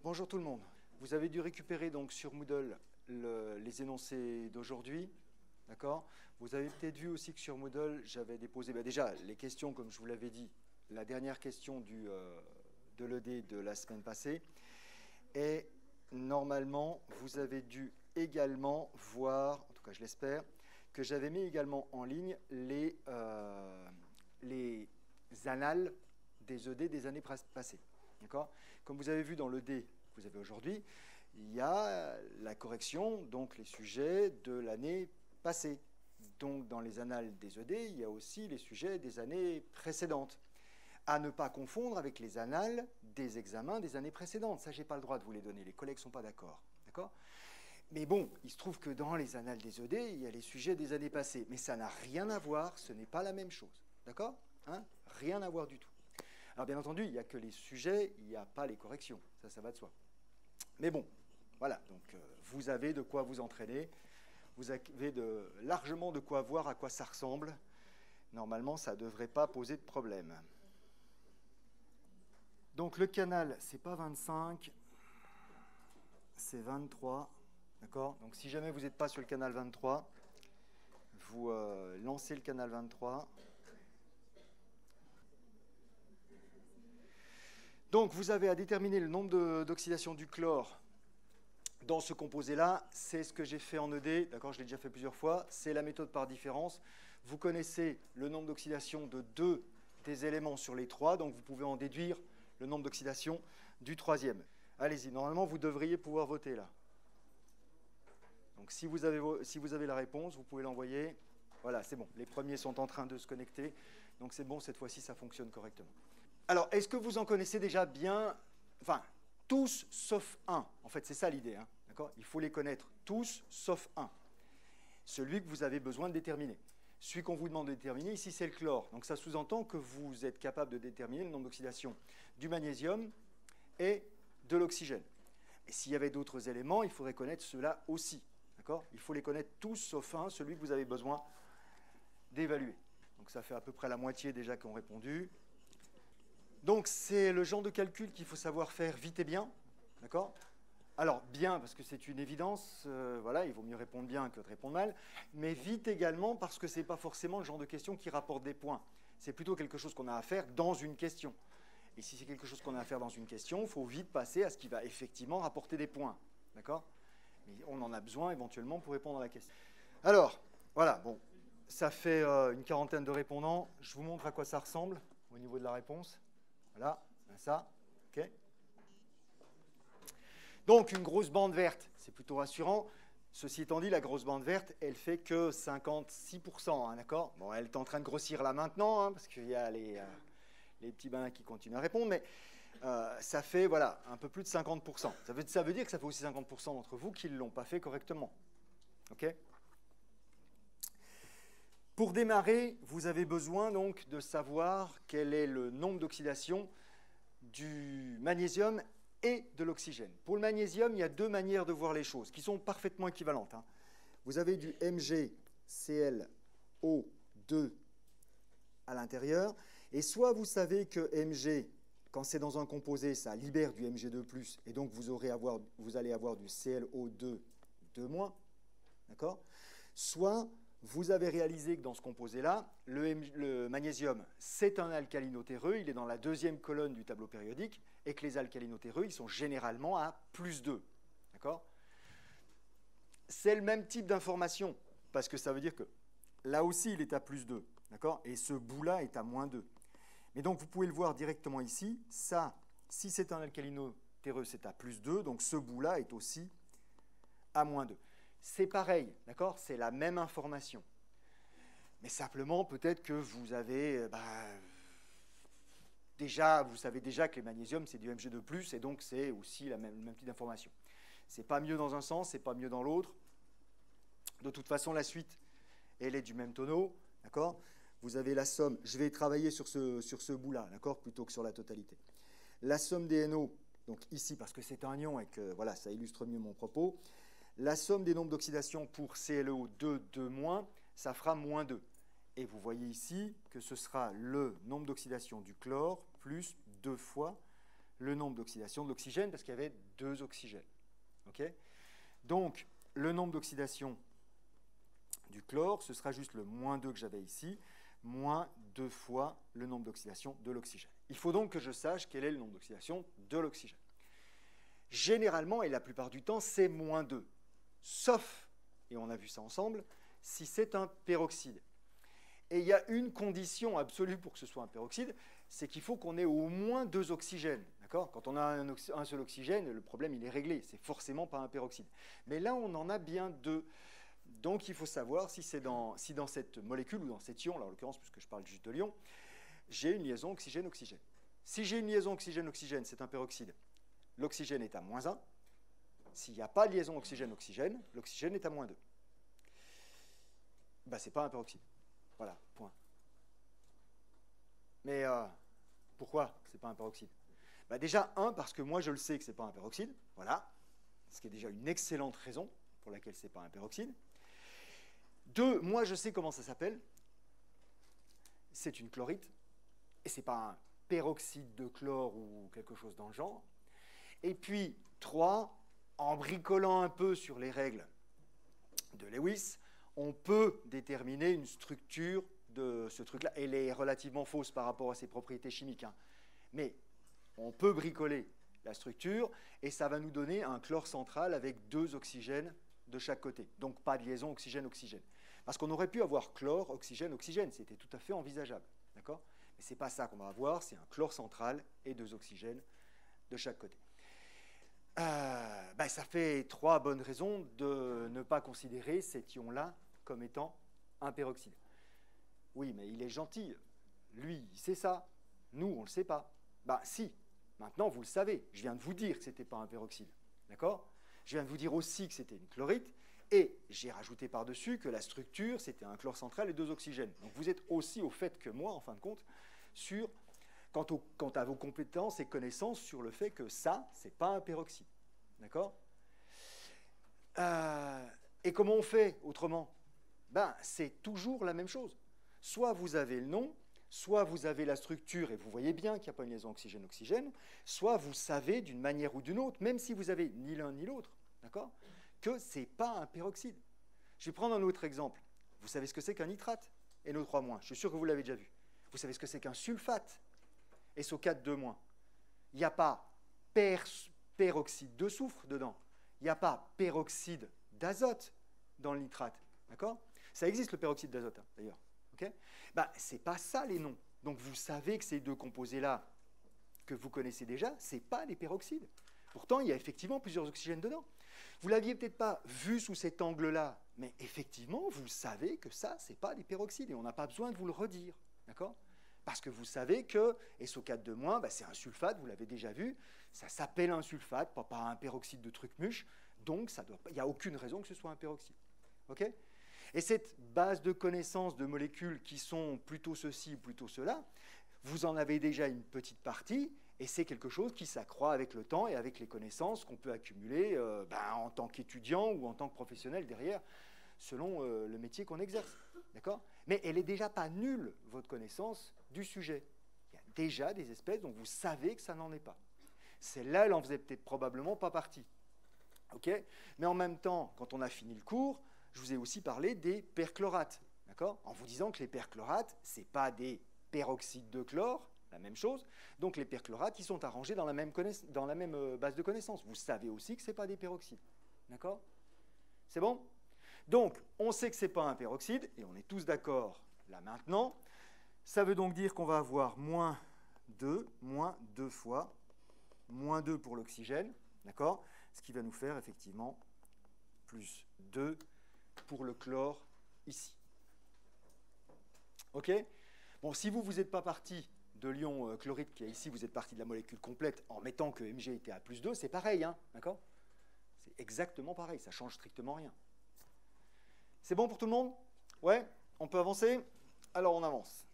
Bonjour tout le monde. Vous avez dû récupérer donc sur Moodle les énoncés d'aujourd'hui. D'accord. Vous avez peut-être vu aussi que sur Moodle, j'avais déposé déjà les questions, comme je vous l'avais dit, la dernière question de l'ED de la semaine passée. Et normalement, vous avez dû également voir, en tout cas je l'espère, que j'avais mis également en ligne les annales des ED des années passées. D'accord. Comme vous avez vu dans l'ED que vous avez aujourd'hui, il y a la correction, donc les sujets de l'année passée. Donc dans les annales des ED, il y a aussi les sujets des années précédentes. À ne pas confondre avec les annales des examens des années précédentes. Ça, je n'ai pas le droit de vous les donner. Les collègues ne sont pas d'accord. D'accord ? Mais bon, il se trouve que dans les annales des ED, il y a les sujets des années passées. Mais ça n'a rien à voir, ce n'est pas la même chose. D'accord ? Hein ? Rien à voir du tout. Alors bien entendu, il n'y a que les sujets, il n'y a pas les corrections. Ça va de soi. Mais bon, voilà. Donc vous avez de quoi vous entraîner. Vous avez largement de quoi voir à quoi ça ressemble. Normalement, ça ne devrait pas poser de problème. Donc le canal, ce n'est pas 25, c'est 23. D'accord ? Donc si jamais vous n'êtes pas sur le canal 23, vous lancez le canal 23. Donc vous avez à déterminer le nombre d'oxydation du chlore dans ce composé-là. C'est ce que j'ai fait en ED, d'accord, je l'ai déjà fait plusieurs fois. C'est la méthode par différence. Vous connaissez le nombre d'oxydation de 2 des éléments sur les 3, donc vous pouvez en déduire le nombre d'oxydation du troisième. Allez-y, normalement vous devriez pouvoir voter là. Donc si vous avez la réponse, vous pouvez l'envoyer. Voilà, c'est bon, les premiers sont en train de se connecter, donc c'est bon, cette fois-ci ça fonctionne correctement. Alors, est-ce que vous en connaissez déjà bien, enfin, tous sauf un. En fait, c'est ça l'idée, hein, d'accord ? Il faut les connaître tous sauf un. Celui que vous avez besoin de déterminer. Celui qu'on vous demande de déterminer, ici, c'est le chlore. Donc, ça sous-entend que vous êtes capable de déterminer le nombre d'oxydation du magnésium et de l'oxygène. Et s'il y avait d'autres éléments, il faudrait connaître ceux-là aussi, d'accord ? Il faut les connaître tous sauf un, celui que vous avez besoin d'évaluer. Donc, ça fait à peu près la moitié déjà qui ont répondu. Donc, c'est le genre de calcul qu'il faut savoir faire vite et bien, d'accord ? Alors, bien, parce que c'est une évidence, voilà, il vaut mieux répondre bien que de répondre mal, mais vite également parce que ce n'est pas forcément le genre de question qui rapporte des points. C'est plutôt quelque chose qu'on a à faire dans une question. Et si c'est quelque chose qu'on a à faire dans une question, il faut vite passer à ce qui va effectivement rapporter des points, d'accord ? Mais on en a besoin éventuellement pour répondre à la question. Alors, voilà, bon, ça fait une quarantaine de répondants. Je vous montre à quoi ça ressemble au niveau de la réponse. Voilà, ça, ok. Donc, une grosse bande verte, c'est plutôt rassurant. Ceci étant dit, la grosse bande verte, elle fait que 56%, hein, d'accord ? Bon, elle est en train de grossir là maintenant, hein, parce qu'il y a les petits bains qui continuent à répondre, mais ça fait, voilà, un peu plus de 50%. Ça veut dire que ça fait aussi 50% d'entre vous qui ne l'ont pas fait correctement, ok ? Pour démarrer, vous avez besoin donc de savoir quel est le nombre d'oxydation du magnésium et de l'oxygène. Pour le magnésium, il y a deux manières de voir les choses qui sont parfaitement équivalentes, hein. Vous avez du MgClO2 à l'intérieur, et soit vous savez que Mg, quand c'est dans un composé, ça libère du Mg2+, et donc vous allez avoir du ClO2 2-, d'accord ? Soit vous avez réalisé que dans ce composé-là, le magnésium, c'est un alcalino-terreux, il est dans la deuxième colonne du tableau périodique, et que les alcalino-terreux, ils sont généralement à +2. D'accord ? C'est le même type d'information, parce que ça veut dire que là aussi, il est à +2. D'accord ? Et ce bout-là est à -2. Mais donc, vous pouvez le voir directement ici. Ça, si c'est un alcalino-terreux, c'est à +2, donc ce bout-là est aussi à -2. C'est pareil, d'accord ? C'est la même information. Mais simplement, peut-être que vous avez vous savez déjà que les magnésiums, c'est du Mg2+, et donc c'est aussi le même type d'information. Ce n'est pas mieux dans un sens, ce n'est pas mieux dans l'autre. De toute façon, la suite, elle est du même tonneau, d'accord ? Vous avez la somme, je vais travailler sur ce bout-là, d'accord, plutôt que sur la totalité. La somme des NO, donc ici, parce que c'est un ion et que voilà, ça illustre mieux mon propos. La somme des nombres d'oxydation pour ClO2, 2-, ça fera -2. Et vous voyez ici que ce sera le nombre d'oxydation du chlore plus 2 fois le nombre d'oxydation de l'oxygène parce qu'il y avait 2 oxygènes. Okay, donc, le nombre d'oxydation du chlore, ce sera juste le moins 2 que j'avais ici, moins 2 fois le nombre d'oxydation de l'oxygène. Il faut donc que je sache quel est le nombre d'oxydation de l'oxygène. Généralement, et la plupart du temps, c'est moins 2, sauf, et on a vu ça ensemble, si c'est un peroxyde. Et il y a une condition absolue pour que ce soit un peroxyde, c'est qu'il faut qu'on ait au moins 2 oxygènes. Quand on a un seul oxygène, le problème il est réglé, c'est forcément pas un peroxyde. Mais là, on en a bien 2. Donc, il faut savoir si dans cette molécule ou dans cet ion, là, en l'occurrence, puisque je parle juste de l'ion, j'ai une liaison oxygène-oxygène. Si j'ai une liaison oxygène-oxygène, c'est un peroxyde. L'oxygène est à moins 1. S'il n'y a pas de liaison oxygène-oxygène, l'oxygène est à moins 2. Ben, ce n'est pas un peroxyde. Voilà, point. Mais pourquoi ce n'est pas un peroxyde? Ben déjà, parce que moi je le sais que ce n'est pas un peroxyde. Voilà, ce qui est déjà une excellente raison pour laquelle ce n'est pas un peroxyde. 2, moi je sais comment ça s'appelle. C'est une chlorite. Et ce n'est pas un peroxyde de chlore ou quelque chose dans le genre. Et puis 3, en bricolant un peu sur les règles de Lewis, on peut déterminer une structure de ce truc-là. Elle est relativement fausse par rapport à ses propriétés chimiques. Mais on peut bricoler la structure et ça va nous donner un chlore central avec 2 oxygènes de chaque côté. Donc pas de liaison oxygène-oxygène. Parce qu'on aurait pu avoir chlore, oxygène, oxygène. C'était tout à fait envisageable. D'accord ? Mais ce n'est pas ça qu'on va avoir. C'est un chlore central et 2 oxygènes de chaque côté. Ça fait 3 bonnes raisons de ne pas considérer cet ion-là comme étant un peroxyde. Oui, mais il est gentil. Lui, il sait ça. Nous, on ne le sait pas. Si. Maintenant, vous le savez. Je viens de vous dire que ce n'était pas un peroxyde. D'accord ? Je viens de vous dire aussi que c'était une chlorite. Et j'ai rajouté par-dessus que la structure, c'était un chlore central et 2 oxygènes. Donc vous êtes aussi au fait que moi, en fin de compte, quant à vos compétences et connaissances sur le fait que ça, ce n'est pas un peroxyde. D'accord ? Et comment on fait autrement ? C'est toujours la même chose. Soit vous avez le nom, soit vous avez la structure et vous voyez bien qu'il n'y a pas une liaison oxygène-oxygène, soit vous savez d'une manière ou d'une autre, même si vous avez ni l'un ni l'autre, d'accord, que ce n'est pas un peroxyde. Je vais prendre un autre exemple. Vous savez ce que c'est qu'un nitrate, NO3-. Je suis sûr que vous l'avez déjà vu. Vous savez ce que c'est qu'un sulfate, SO4-2-. Il n'y a pas peroxyde de soufre dedans. Il n'y a pas peroxyde d'azote dans le nitrate. D'accord ? Ça existe le peroxyde d'azote, d'ailleurs. Okay ? Ce n'est pas ça les noms. Donc vous savez que ces 2 composés-là, que vous connaissez déjà, ce n'est pas des peroxydes. Pourtant, il y a effectivement plusieurs oxygènes dedans. Vous ne l'aviez peut-être pas vu sous cet angle-là, mais effectivement, vous savez que ça, ce n'est pas des peroxydes et on n'a pas besoin de vous le redire. D'accord ? Parce que vous savez que SO4-, c'est un sulfate, vous l'avez déjà vu, ça s'appelle un sulfate, pas un peroxyde de truc-muche, donc il n'y a aucune raison que ce soit un peroxyde. Okay ? Et cette base de connaissances de molécules qui sont plutôt ceci ou plutôt cela, vous en avez déjà une petite partie, et c'est quelque chose qui s'accroît avec le temps et avec les connaissances qu'on peut accumuler en tant qu'étudiant ou en tant que professionnel derrière, selon le métier qu'on exerce. D'accord ? Mais elle n'est déjà pas nulle, votre connaissance du sujet. Il y a déjà des espèces dont vous savez que ça n'en est pas. Celle-là, elle n'en faisait peut-être probablement pas partie. Okay ? Mais en même temps, quand on a fini le cours, je vous ai aussi parlé des perchlorates. D'accord ? En vous disant que les perchlorates, ce n'est pas des peroxydes de chlore, la même chose. Donc les perchlorates, ils sont arrangés dans la même base de connaissances. Vous savez aussi que ce n'est pas des peroxydes. D'accord ? C'est bon ? Donc, on sait que ce n'est pas un peroxyde, et on est tous d'accord là maintenant. Ça veut donc dire qu'on va avoir moins 2 fois, moins 2 pour l'oxygène, d'accord ? Ce qui va nous faire effectivement plus 2 pour le chlore ici. OK ? Bon, si vous n'êtes pas parti de l'ion chlorite qui est ici, vous êtes parti de la molécule complète en mettant que Mg était à plus 2, c'est pareil, hein, d'accord ? C'est exactement pareil, ça ne change strictement rien. C'est bon pour tout le monde ? Ouais ? On peut avancer ? Alors on avance.